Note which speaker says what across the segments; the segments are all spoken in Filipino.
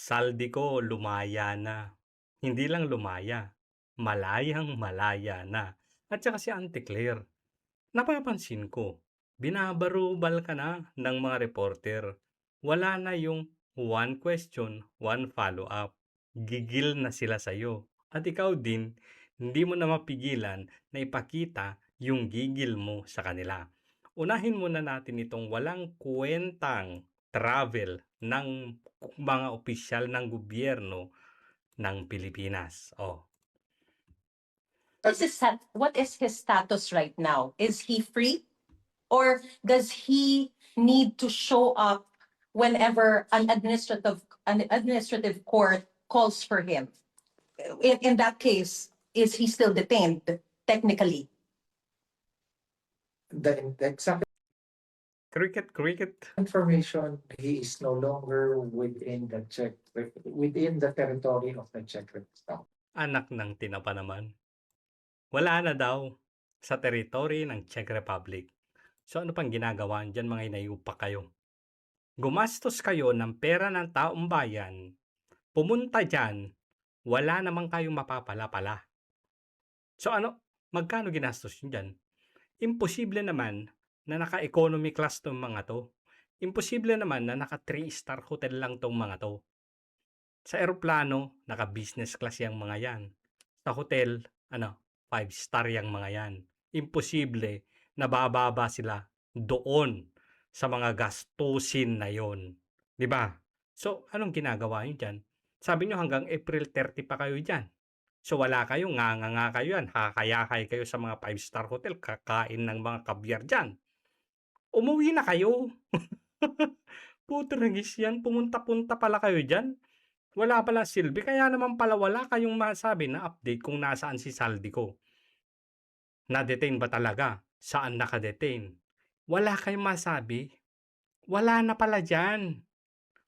Speaker 1: Saldi ko lumaya na. Hindi lang lumaya, malayang-malaya na. At saka si Auntie Claire, napapansin ko, binabarubal ka na ng mga reporter. Wala na yung one question, one follow-up. Gigil na sila sa'yo. At ikaw din, hindi mo na mapigilan na ipakita yung gigil mo sa kanila. Unahin muna natin itong walang kwentang travel ng mga opisyal ng gobyerno ng Pilipinas. Oh,
Speaker 2: What is his status right now? Is he free? Or does he need to show up whenever an administrative court calls for him? In that case, is he still detained technically?
Speaker 3: The exact
Speaker 1: cricket.
Speaker 3: information, he is no longer within the territory of the Czech Republic.
Speaker 1: Anak ng tinapa naman. Wala na daw sa teritoryo ng Czech Republic. So ano pang ginagawa dyan mga inayupa kayo? Gumastos kayo ng pera ng taong bayan, pumunta dyan, wala namang kayong mapapala-pala. So ano, magkano ginastos nyo dyan? Imposible naman na naka-economy class tong mga to. Imposible naman na naka 3-star hotel lang tong mga to. Sa eroplano, naka-business class yung mga yan. Sa hotel, 5-star yung mga yan. Imposible na bababa sila doon sa mga gastusin na yon. Di ba? So, anong ginagawa nyo dyan? Sabi nyo hanggang April 30 pa kayo dyan. So, wala kayo, nga kayo yan. Hakayakay kayo sa mga 5-star hotel, kakain ng mga kabyar dyan. Umuwi na kayo. Putragis yan, pumunta-punta pala kayo dyan. Wala pala silbi, kaya naman pala wala kayong masabi na update kung nasaan si Saldi ko. Na-detain ba talaga? Saan naka-detain? Wala kayong masabi. Wala na pala dyan.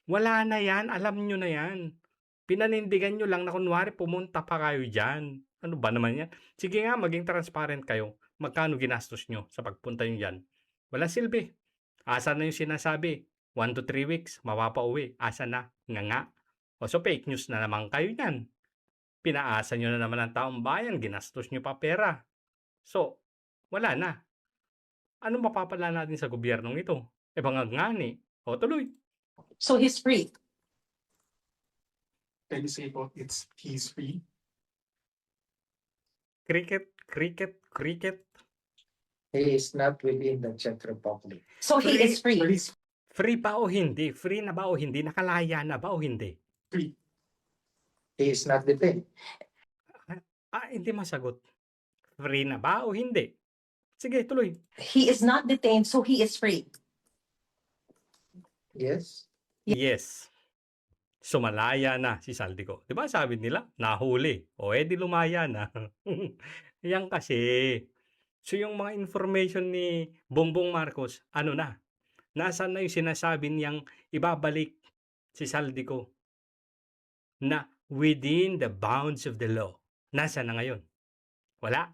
Speaker 1: Wala na yan, alam nyo na yan. Pinanindigan nyo lang na kunwari pumunta pa kayo dyan. Ano ba naman yan? Sige nga, maging transparent kayo. Magkano ginastos nyo sa pagpunta nyo dyan? Wala silbi. Asa na yung sinasabi? 1 to 3 weeks, mapapauwi. Asa na? Nga. O so fake news na naman kayo yan. Pinaasa nyo na naman ang taong bayan, ginastos nyo pa pera. So, wala na. Ano mapapala natin sa gobyernong ito? E bangagngani. O tuloy.
Speaker 2: So he's free.
Speaker 4: Can you say he's free?
Speaker 1: Cricket.
Speaker 3: He is not within the Czech Republic.
Speaker 2: So he is free.
Speaker 4: He's
Speaker 1: Free pa o hindi? Free na ba o hindi? Nakalaya na ba o hindi?
Speaker 4: free.
Speaker 3: He is not detained.
Speaker 1: Hindi masagot. Free na ba o hindi? Sige, tuloy.
Speaker 2: He is not detained, so he is free.
Speaker 3: Yes.
Speaker 1: Yes. Sumalaya na si Saldi ko. Diba sabi nila, nahuli. O edi lumaya na. Yan kasi. So yung mga information ni Bongbong Marcos, ano na? Nasaan na yung sinasabi niyang ibabalik si Saldi ko na within the bounds of the law? Nasaan na ngayon? Wala.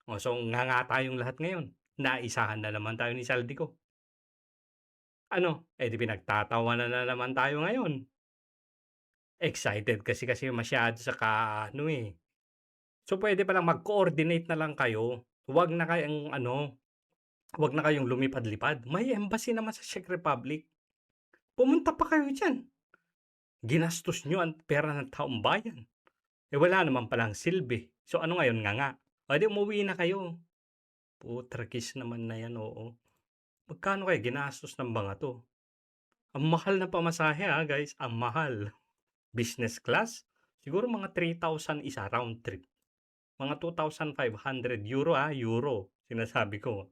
Speaker 1: O so nga tayong lahat ngayon. Naisahan na naman tayo ni Saldi ko. Ano? Di pinagtatawanan na naman tayo ngayon. Excited kasi masyado sa So pwede palang mag-coordinate na lang kayo. Huwag na kayong lumipad-lipad. May embassy naman sa Czech Republic. Pumunta pa kayo dyan. Ginastos nyo ang pera ng taong bayan. Wala naman palang silbi. So ano ngayon nga? O di umuwi na kayo. Putrakis naman na yan, oo. Magkano kayo ginastos ng mga to? Ang mahal na pamasahe guys. Ang mahal. Business class, siguro mga 3,000 isa round trip. Mga 2,500 euro euro. Sinasabi ko.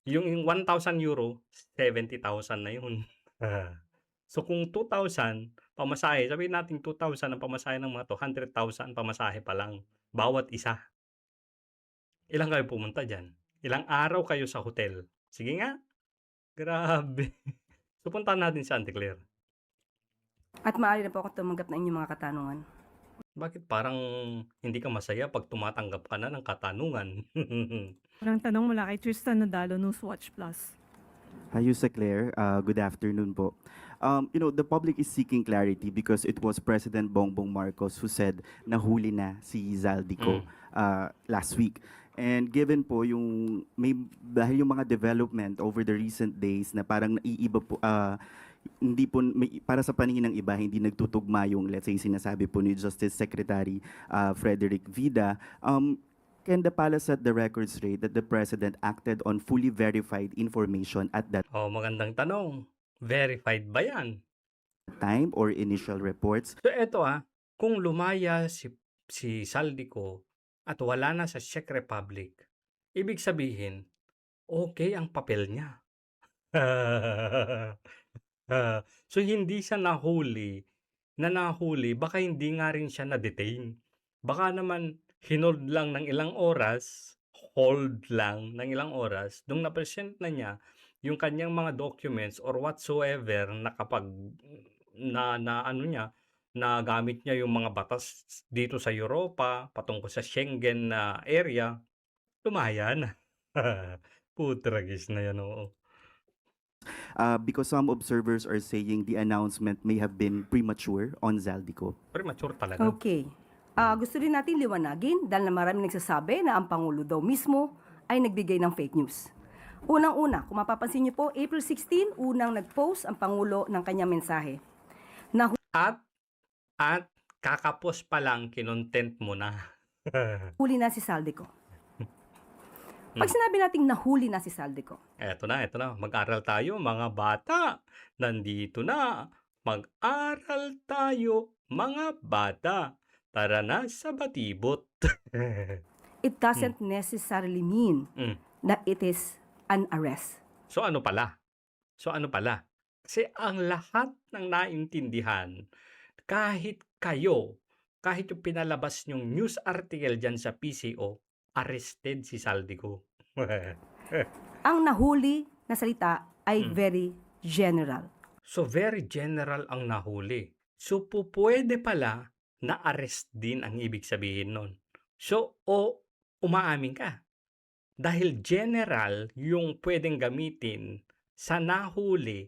Speaker 1: Yung 1,000 euro, 70,000 na yun. So kung 2,000 pamasahe, sabihin natin 2,000 ang pamasahe ng mga to, 100,000 pamasahe pa lang. Bawat isa. Ilang kayo pumunta dyan? Ilang araw kayo sa hotel? Sige nga. Grabe. So puntahan natin si Auntie Claire.
Speaker 5: At maaari na po ako tumanggap ng inyong mga katanungan.
Speaker 1: Bakit parang hindi ka masaya pag tumatanggap ka na ng katanungan?
Speaker 6: Parang tanong mula kay Tristan Nadalo, Newswatch Plus.
Speaker 7: Hi, Yusa Claire. Good afternoon po. The public is seeking clarity because it was President Bongbong Marcos who said nahuli na si Zaldico last week. And given po dahil yung mga development over the recent days na parang naiiba po, hindi po, para sa paningin ng iba, hindi nagtutugma yung, let's say, sinasabi po ni Justice Secretary Frederick Vida. Can the palace set the record straight that the President acted on fully verified information at that
Speaker 1: Oh, magandang tanong. Verified ba yan?
Speaker 7: time or initial reports?
Speaker 1: So eto kung lumaya si Saldico at wala na sa Czech Republic, ibig sabihin, okay ang papel niya. So hindi siya nahuli, baka hindi nga rin siya na-detain. Baka naman hinold lang ng ilang oras, nung na-present na niya yung kanyang mga documents or whatsoever na kapag nagamit niya yung mga batas dito sa Europa patungkol sa Schengen na area, lumaya na. Putragis na yan, oo.
Speaker 7: Because some observers are saying the announcement may have been premature on Zaldico.
Speaker 1: Premature talaga.
Speaker 5: Okay. Gusto rin natin liwanagin dahil na maraming nagsasabi na ang Pangulo daw mismo ay nagbigay ng fake news. Unang-una, kung mapapansin niyo po, April 16, unang nag-post ang Pangulo ng kanyang mensahe.
Speaker 1: At kakapos pa lang kinontent mo na.
Speaker 5: Huli na si Saldico. Pag sinabi nating nahuli na si Saldico,
Speaker 1: Eto na. Mag-aral tayo, mga bata. Nandito na. Mag-aral tayo, mga bata. Tara na sa batibot.
Speaker 5: it doesn't necessarily mean that it is an arrest.
Speaker 1: So ano pala? Kasi ang lahat ng naintindihan, kahit yung pinalabas nyong news article dyan sa PCO, arrested si Saldico.
Speaker 5: Ang nahuli na salita ay very general.
Speaker 1: So very general ang nahuli. So pwede pala na arrest din ang ibig sabihin nun. So umaamin ka. Dahil general yung pwedeng gamitin sa nahuli,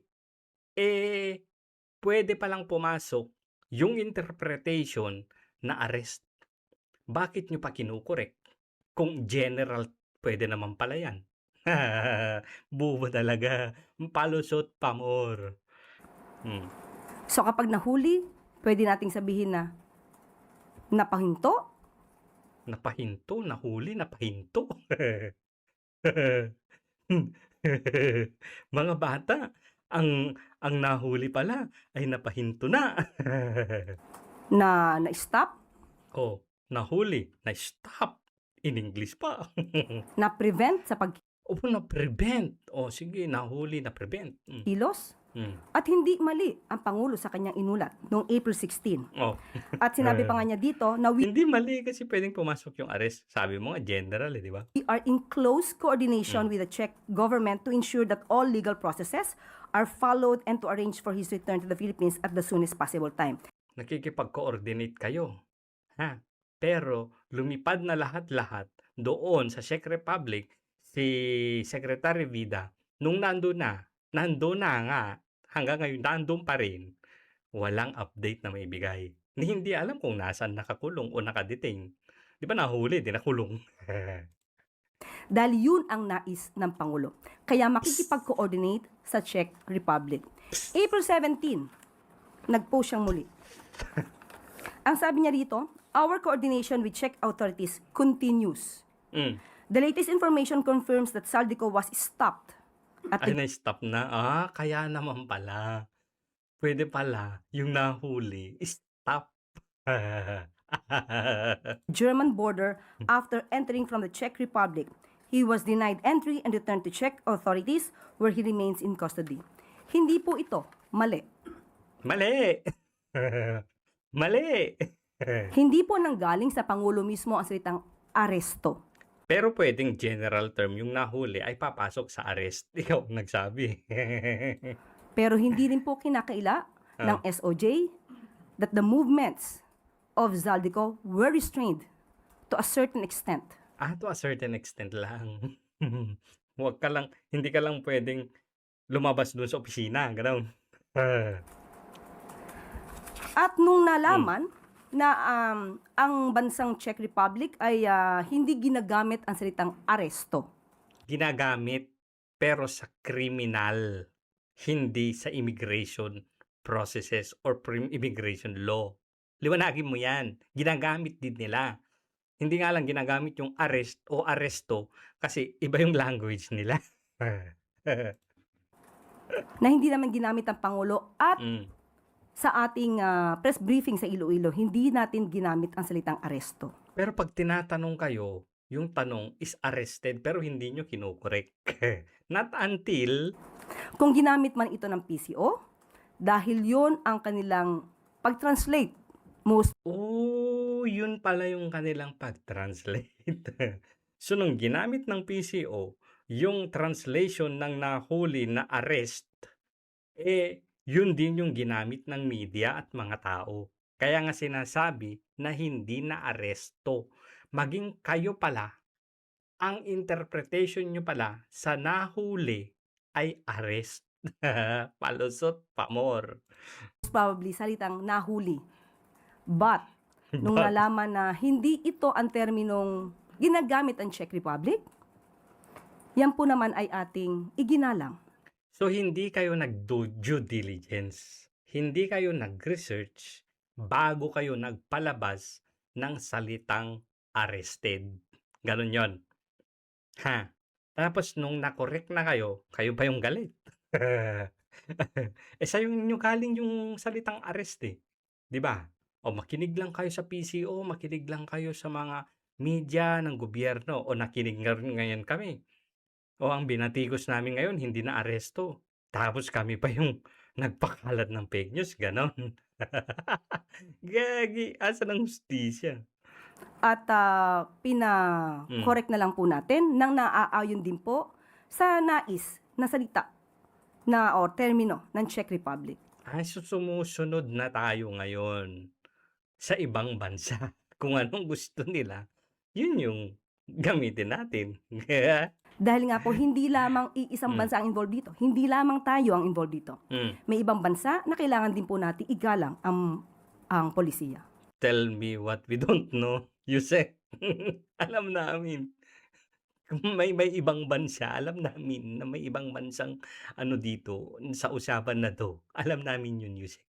Speaker 1: pwede palang pumasok yung interpretation na arrest. Bakit nyo pa kinukorek? Kung general, pwede naman pala yan. Bubo talaga. Palusot pa more.
Speaker 5: So kapag nahuli, pwede nating sabihin na napahinto.
Speaker 1: Nahuli, napahinto. Mga bata, ang nahuli pala ay napahinto na.
Speaker 5: na-stop,
Speaker 1: Nahuli, na-stop. In English pa.
Speaker 5: na-prevent sa
Speaker 1: Na-prevent. Sige, nahuli, na-prevent.
Speaker 5: pagkilos, at hindi mali ang Pangulo sa kanyang inulat noong April 16. At sinabi pa nga niya dito na we
Speaker 1: Hindi mali kasi pwedeng pumasok yung arrest. Sabi mo nga, general, di ba?
Speaker 5: are in close coordination with the Czech government to ensure that all legal processes are followed and to arrange for his return to the Philippines at the soonest possible time.
Speaker 1: Nakikipag-coordinate kayo. Pero lumipad na lahat-lahat doon sa Czech Republic si Secretary Vida nung nandun na nga, hanggang ngayon nandun pa rin, walang update na maibigay. Hindi alam kung nasaan nakakulong o nakadetain. Di ba nahuli, di nakulong?
Speaker 5: Dahil yun ang nais ng Pangulo. Kaya makikipag-coordinate sa Czech Republic. April 17, nag-post siyang muli. Ang sabi niya rito, our coordination with Czech authorities continues. The latest information confirms that Saldico was stopped at
Speaker 1: Ay, na-stop na. Kaya naman pala. Pwede pala yung nahuli, stop.
Speaker 5: German border after entering from the Czech Republic. He was denied entry and returned to Czech authorities where he remains in custody. Hindi po ito mali.
Speaker 1: Mali! Mali!
Speaker 5: Hindi po nanggaling sa Pangulo mismo ang salitang aresto.
Speaker 1: Pero pwedeng general term yung nahuli ay papasok sa arrest. Ikaw ang nagsabi.
Speaker 5: Pero hindi rin po kinakaila ng SOJ that the movements of Zaldico were restrained to a certain extent.
Speaker 1: To a certain extent lang. Hindi ka lang pwedeng lumabas doon sa opisina, gano'n.
Speaker 5: At nung nalaman na ang bansang Czech Republic ay hindi ginagamit ang salitang aresto.
Speaker 1: Ginagamit pero sa criminal, hindi sa immigration processes or immigration law. Liwanagin mo yan. Ginagamit din nila. Hindi nga lang ginagamit yung arrest o aresto kasi iba yung language nila.
Speaker 5: Na hindi naman ginamit ng Pangulo at
Speaker 1: Mm.
Speaker 5: sa ating press briefing sa Iloilo, hindi natin ginamit ang salitang aresto.
Speaker 1: Pero pag tinatanong kayo, yung tanong is arrested pero hindi nyo kinukorek. Not until
Speaker 5: Kung ginamit man ito ng PCO, dahil yon ang kanilang pag-translate most
Speaker 1: oh, yun pala yung kanilang pag-translate. So, nung ginamit ng PCO, yung translation ng nahuli na arrest, yun din yung ginamit ng media at mga tao. Kaya nga sinasabi na hindi na aresto. Maging kayo pala, ang interpretation nyo pala sa nahuli ay arrest. Palusot pa more.
Speaker 5: probably salitang nahuli. But, nung
Speaker 1: But-
Speaker 5: nalaman na hindi ito ang terminong ginagamit ang Czech Republic, yan po naman ay ating iginalang.
Speaker 1: So, hindi kayo nag-due diligence. Hindi kayo nag-research bago kayo nagpalabas ng salitang arrested. Ganon yon. Ha? Tapos, nung nakorek na kayo pa yung galit. Sa yung galing yung salitang arrest eh. Di ba? O makinig lang kayo sa PCO, makinig lang kayo sa mga media ng gobyerno. O nakinig nga rin ngayon kami. O ang binatikos namin ngayon, hindi na aresto. Tapos kami pa yung nagpakalat ng fake news, ganon. Gagi, asa ng hustisya?
Speaker 5: At pina-correct na lang po natin nang naaayon din po sa nais na salita na o termino ng Czech Republic.
Speaker 1: Ay, sumusunod na tayo ngayon sa ibang bansa. Kung anong gusto nila, yun yung gamitin natin.
Speaker 5: Dahil nga po, hindi lamang iisang bansa ang involved dito. Hindi lamang tayo ang involved dito.
Speaker 1: Mm.
Speaker 5: May ibang bansa na kailangan din po natin igalang ang polisiya.
Speaker 1: Tell me what we don't know. You say, alam namin. Kung may ibang bansa, alam namin na may ibang bansang ano dito, sa usapan na to. Alam namin yun, Yusek.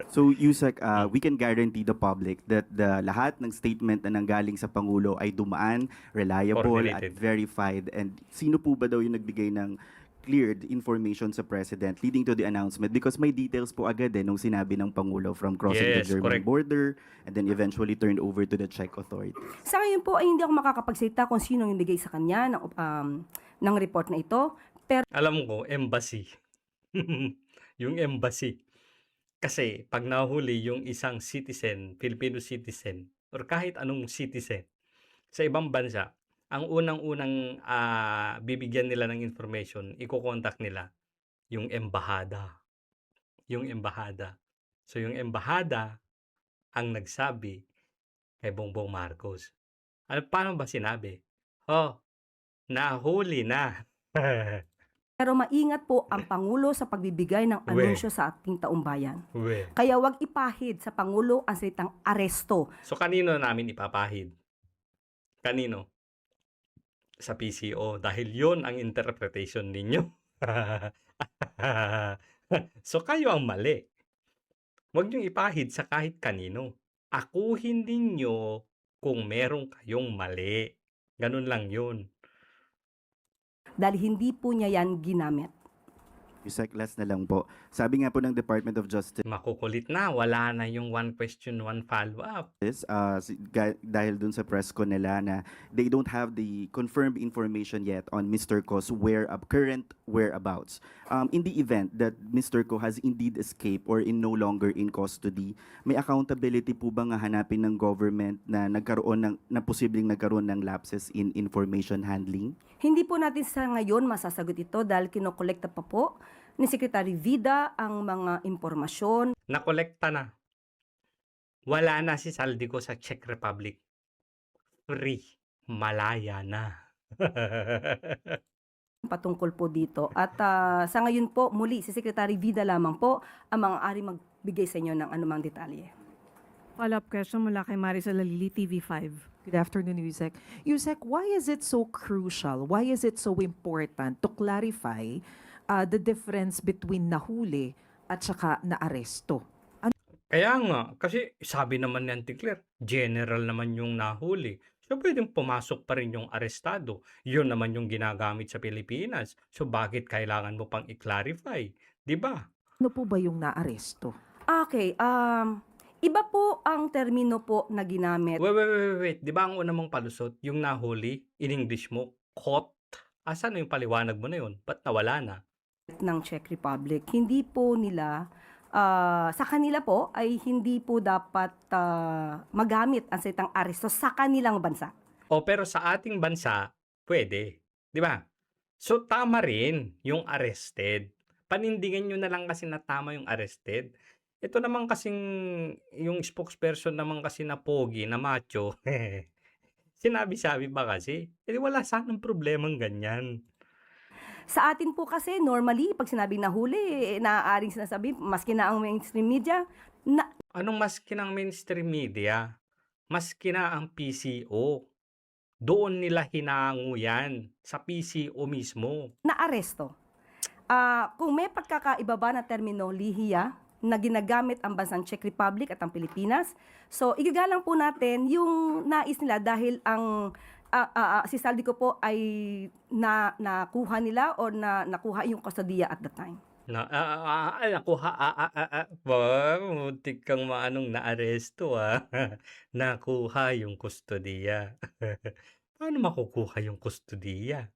Speaker 7: So, Yusek, we can guarantee the public that the lahat ng statement na nanggaling sa Pangulo ay dumaan, reliable, at
Speaker 1: Formulated.
Speaker 7: verified. And sino po ba daw yung nagbigay ng cleared information sa President leading to the announcement? Because may details po agad nung sinabi ng Pangulo from crossing the
Speaker 1: Yes,
Speaker 7: German
Speaker 1: correct.
Speaker 7: border and then eventually turned over to the Czech authorities.
Speaker 5: Sa ngayon po ay hindi ako makakapagsalita kung sino yung bigay sa kanya ng report na ito.
Speaker 1: Alam ko, embassy. Yung embassy. Kasi pag nahuli yung isang citizen, Filipino citizen, or kahit anong citizen sa ibang bansa, ang unang-unang bibigyan nila ng information, iko-contact nila yung embahada. Yung embahada. So yung embahada ang nagsabi kay Bongbong Marcos. Paano ba sinabi? Oh, nahuli na.
Speaker 5: Pero maingat po ang Pangulo sa pagbibigay ng anunsyo sa ating taumbayan.
Speaker 1: We.
Speaker 5: Kaya wag ipahid sa Pangulo ang salitang aresto.
Speaker 1: So kanino namin ipapahid? Kanino? Sa PCO dahil yon ang interpretation ninyo. So kayo ang mali. Huwag niyong ipahid sa kahit kanino. Akuhin ninyo kung meron kayong mali. Ganun lang yun.
Speaker 5: Dahil hindi po niya yan ginamit.
Speaker 7: Yusek, last na lang po. Sabi nga po ng Department of Justice,
Speaker 1: Makukulit na. Wala na yung one question, one follow-up.
Speaker 7: dahil dun sa press ko nila na they don't have the confirmed information yet on Mr. Ko's current whereabouts. In the event that Mr. Ko has indeed escaped or in no longer in custody, may accountability po ba nga hanapin ng government na posibleng nagkaroon ng lapses in information handling?
Speaker 5: Hindi po natin sa ngayon masasagot ito dahil kinokolekta pa po ni Secretary Vida ang mga impormasyon.
Speaker 1: Nakolekta na. Wala na si Saldico sa Czech Republic. Free. Malaya na.
Speaker 5: patungkol po dito. At sa ngayon po, muli, si Secretary Vida lamang po ang maaari magbigay sa inyo ng anumang detalye.
Speaker 6: Follow-up question mula kay Maricel Lalili, TV5.
Speaker 8: Good afternoon, Yusek. Yusek, why is it so crucial? Why is it so important to clarify the difference between nahuli at saka naaresto?
Speaker 1: Kaya nga, kasi sabi naman ni Auntie Claire, general naman yung nahuli. So, pwedeng pumasok pa rin yung arestado. Yun naman yung ginagamit sa Pilipinas. So, bakit kailangan mo pang i-clarify? Di ba?
Speaker 8: Ano po ba yung naaresto?
Speaker 5: Okay, iba po ang termino po na ginamit
Speaker 1: Wait. Di ba ang una mong palusot, yung nahuli, in English mo, caught? Asan na yung paliwanag mo na yun? Ba't nawala na?
Speaker 5: ng Czech Republic. Hindi po nila, sa kanila po ay hindi po dapat magamit ang salitang aresto sa kanilang bansa.
Speaker 1: O pero sa ating bansa, pwede. Di ba? So tama rin yung arrested. Panindigan nyo na lang kasi na tama yung arrested. Ito naman kasing yung spokesperson naman kasi na pogi, na macho. Sinabi-sabi ba kasi? Eh wala sanang problemang ganyan.
Speaker 5: Sa atin po kasi, normally, pag sinabing nahuli, naaaring sinasabi, maski na ang mainstream media, na
Speaker 1: Anong maski ng mainstream media? Maski na ang PCO. Doon nila hinango yan. Sa PCO mismo.
Speaker 5: naaresto. Kung may pagkakaiba ba na termino lihiya na ginagamit ang bansang Czech Republic at ang Pilipinas, so igagalang po natin yung nais nila dahil ang si Zaldico po ay nakuha nila o nakuha yung kustodiya at the time.
Speaker 1: Nakuha, muntik kang maanong naaresto, Nakuha yung kustodiya. Paano makukuha yung kustodiya?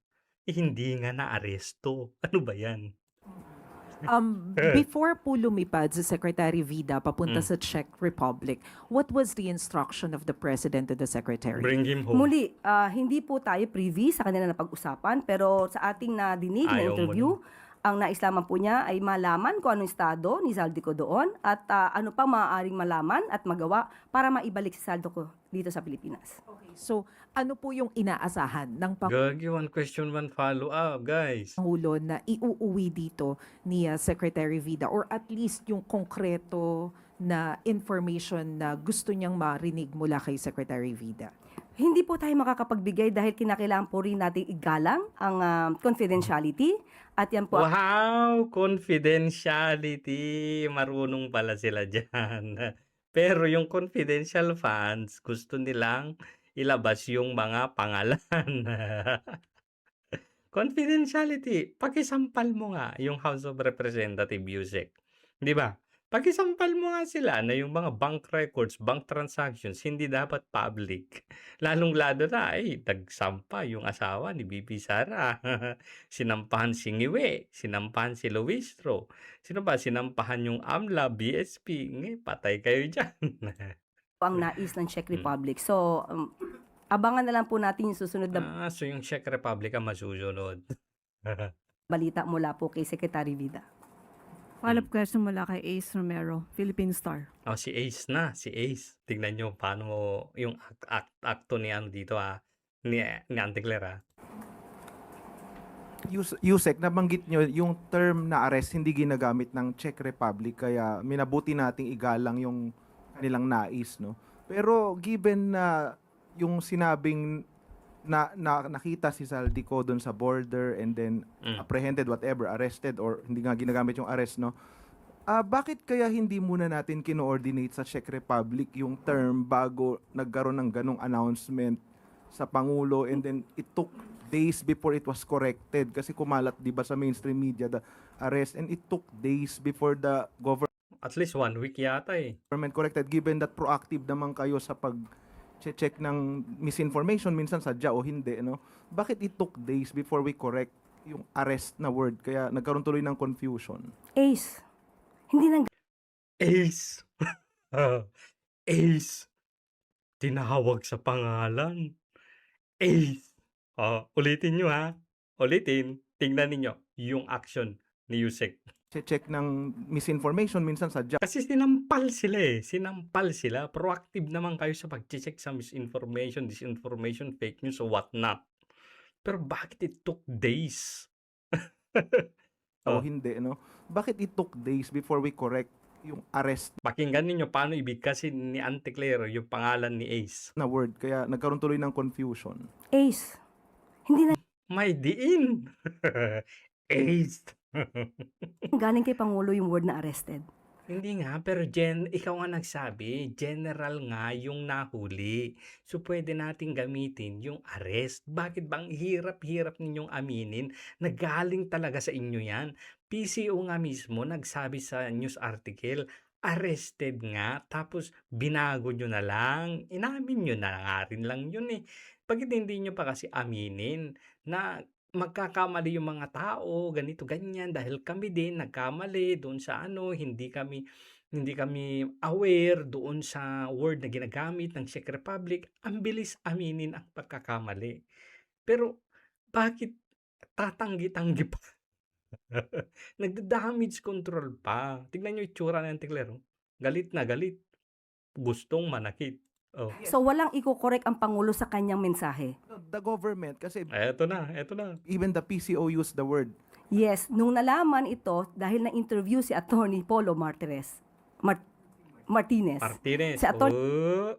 Speaker 1: Eh, hindi nga naaresto. Ano ba yan?
Speaker 8: Before po lumipad si Secretary Vida papunta sa Czech Republic, what was the instruction of the President to the Secretary?
Speaker 1: Bring him home.
Speaker 5: Muli, hindi po tayo privy sa kanila na pag-usapan, pero sa ating nadinig na
Speaker 1: Ayaw mo
Speaker 5: interview, ang nais lamang po niya ay malaman kung anong estado ni Zaldico doon at ano pa maaaring malaman at magawa para maibalik si Zaldico dito sa Pilipinas.
Speaker 8: So, ano po yung inaasahan ng
Speaker 1: Gagi, one question, one follow-up, guys.
Speaker 8: Pangulo na iuuwi dito ni Secretary Vida or at least yung konkreto na information na gusto niyang marinig mula kay Secretary Vida?
Speaker 5: Hindi po tayo makakapagbigay dahil kinakailangan po rin nating igalang ang confidentiality at yan po
Speaker 1: Wow! Confidentiality. Marunong pala sila dyan. Pero yung confidential funds, gusto nilang ilabas yung mga pangalan. Confidentiality. Pakisampal mo nga yung House of Representative Yusek. Di ba? Pakisampal mo nga sila na yung mga bank records, bank transactions, hindi dapat public. Lalong-lalo na, nagsampa yung asawa ni Bibi Sara. Sinampahan si Ngiwe, sinampahan si Luistro. Sino ba? Sinampahan yung AMLA, BSP. Patay kayo dyan.
Speaker 5: ang nais ng Czech Republic. So, abangan na lang po natin yung susunod na
Speaker 1: So yung Czech Republic ang masusunod.
Speaker 5: balita mula po kay Secretary Vida.
Speaker 6: Follow-up question mula kay Ace Romero, Philippine Star.
Speaker 1: Si Ace na, si Ace. Tingnan nyo paano yung akto ni ano dito ni Auntie Claire
Speaker 9: Yusek, nabanggit nyo yung term na arrest hindi ginagamit ng Czech Republic kaya minabuti nating igalang yung kanilang nais, no? Pero given na yung sinabing na nakita si Zaldico doon sa border and then apprehended, whatever, arrested or hindi nga ginagamit yung arrest, no? Bakit kaya hindi muna natin kino-ordinate sa Czech Republic yung term bago nagkaroon ng ganong announcement sa Pangulo and then it took days before it was corrected kasi kumalat 'di ba sa mainstream media the arrest and it took days before the
Speaker 1: At least 1 week yata
Speaker 9: government corrected given that proactive naman kayo sa pag-check ng misinformation minsan sadya o hindi, no? Bakit it took days before we correct yung arrest na word kaya nagkaroon tuloy ng confusion?
Speaker 5: Ace, hindi nang
Speaker 1: Ace. Ace. Tinawag sa pangalan. Ace. Ulitin nyo Ulitin. Tingnan ninyo yung action ni Yusek.
Speaker 9: Check ng misinformation minsan sadya
Speaker 1: Kasi sinampal sila Sinampal sila. Proactive naman kayo sa pag-check sa misinformation, disinformation, fake news, or whatnot. Pero bakit it took days
Speaker 9: o
Speaker 1: Oh,
Speaker 9: hindi, no? Bakit it took days before we correct yung arrest
Speaker 1: pakinggan ninyo paano ibigkasin ni Auntie Claire yung pangalan ni Ace.
Speaker 9: na word? Kaya nagkaroon tuloy ng confusion.
Speaker 5: Ace, hindi na
Speaker 1: May diin. Ace.
Speaker 5: galing kay Pangulo yung word na arrested.
Speaker 1: Hindi nga, pero ikaw nga nagsabi, general nga yung nahuli. So, pwede nating gamitin yung arrest. Bakit bang hirap-hirap ninyong aminin na galing talaga sa inyo yan? PCO nga mismo nagsabi sa news article, arrested nga, tapos binago nyo na lang. Inamin nyo na nga rin lang yun eh. Bakit hindi nyo pa kasi aminin na magkakamali yung mga tao, ganito, ganyan, dahil kami din nagkamali doon sa hindi kami aware doon sa word na ginagamit ng Czech Republic. Ang bilis aminin ang pagkakamali. Pero bakit tatanggi-tanggi pa? Nagda-damage control pa. Tignan nyo yung itsura ng Tiglero. Galit na galit. Gustong manakit. Oh.
Speaker 5: So walang iko-correct ang Pangulo sa kanyang mensahe.
Speaker 9: The government, kasi
Speaker 1: Eto na, eto na.
Speaker 9: even the PCO used the word.
Speaker 5: Yes, nung nalaman ito dahil na-interview si Attorney Polo Martinez.
Speaker 1: Martinez.
Speaker 5: Si Atty.
Speaker 1: Oh.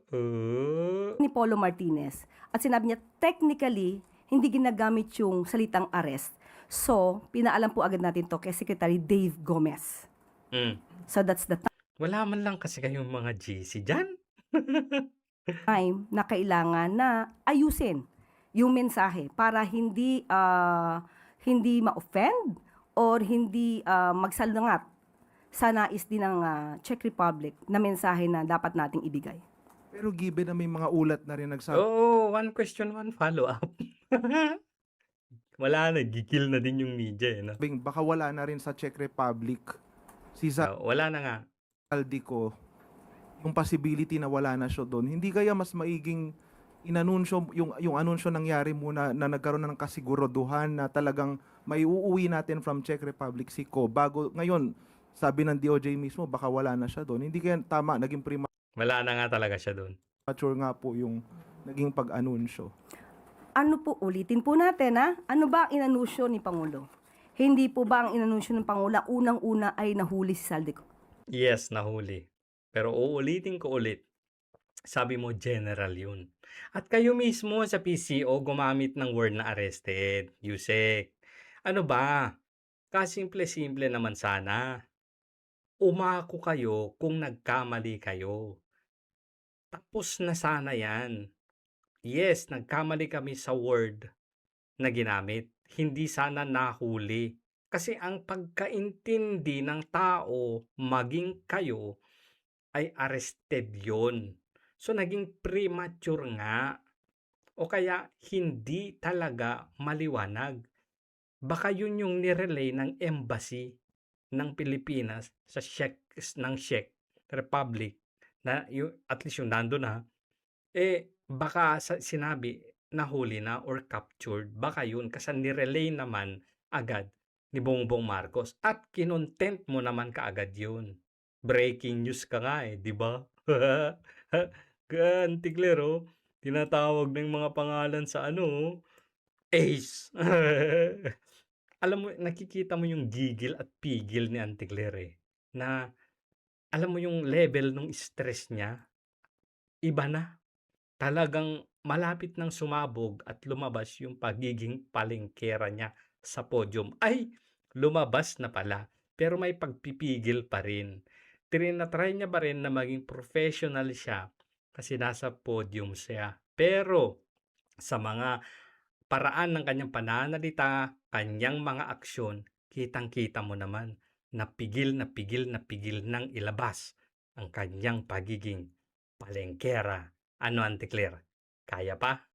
Speaker 5: Ni Polo Martinez. At sinabi niya, technically, hindi ginagamit yung salitang arrest. So, pinaalam po agad natin to kay Secretary Dave Gomez.
Speaker 1: Mm.
Speaker 5: So, that's the
Speaker 1: Wala man lang kasi kayong mga GC dyan.
Speaker 5: time na kailangan na ayusin yung mensahe para hindi hindi ma-offend or hindi magsalungat sa nais din ng Czech Republic na mensahe na dapat nating ibigay.
Speaker 9: Pero given na may mga ulat na rin nagsabi,
Speaker 1: Oo, one question, one follow-up. Wala na, gigil na din yung media eh. No?
Speaker 9: baka wala na rin sa Czech Republic si
Speaker 1: Wala na nga.
Speaker 9: Zaldico, yung possibility na wala na siya doon. Hindi kaya mas maiging inanunsyo, yung anunsyo nangyari muna na nagkaroon na ng kasiguraduhan na talagang may uuwi natin from Czech Republic si Ko bago ngayon sabi ng DOJ mismo baka wala na siya doon. Hindi kaya tama, naging
Speaker 1: Wala na nga talaga siya doon.
Speaker 9: premature nga po yung naging pag-anunsyo.
Speaker 5: Ano po, ulitin po natin ano ba ang inanunsyo ni Pangulo? Hindi po ba ang inanunsyo ng Pangulo unang-una ay nahuli si Zaldico?
Speaker 1: Yes, nahuli. Pero uulitin ko ulit. Sabi mo, general yun. At kayo mismo sa PCO gumamit ng word na arrested. Yusek. Ano ba? Kasimple-simple naman sana. Umako kayo kung nagkamali kayo. Tapos na sana yan. Yes, nagkamali kami sa word na ginamit. Hindi sana nahuli. Kasi ang pagkaintindi ng tao, maging kayo, ay arrested yon. So, naging premature nga. O kaya, hindi talaga maliwanag. Baka yun yung nirelay ng embassy ng Pilipinas sa Czech Republic na at least yung nando na baka sinabi nahuli na or captured, baka yun kasi nirelay naman agad ni Bongbong Marcos at kinontent mo naman kaagad yun. Breaking news ka nga di ba? Antiglero, tinatawag ng mga pangalan sa Ace. Alam mo, nakikita mo yung gigil at pigil ni Antiglere na alam mo yung level ng stress niya, iba na. Talagang malapit nang sumabog at lumabas yung pagiging palengkera niya sa podium. Ay, lumabas na pala. Pero may pagpipigil pa rin. Tinatry niya pa rin na maging professional siya kasi nasa podium siya. Pero sa mga paraan ng kanyang pananalita, kanyang mga aksyon, kitang-kita mo naman na pigil nang ilabas ang kanyang pagiging palengkera. Ano, Auntie Claire? Kaya pa?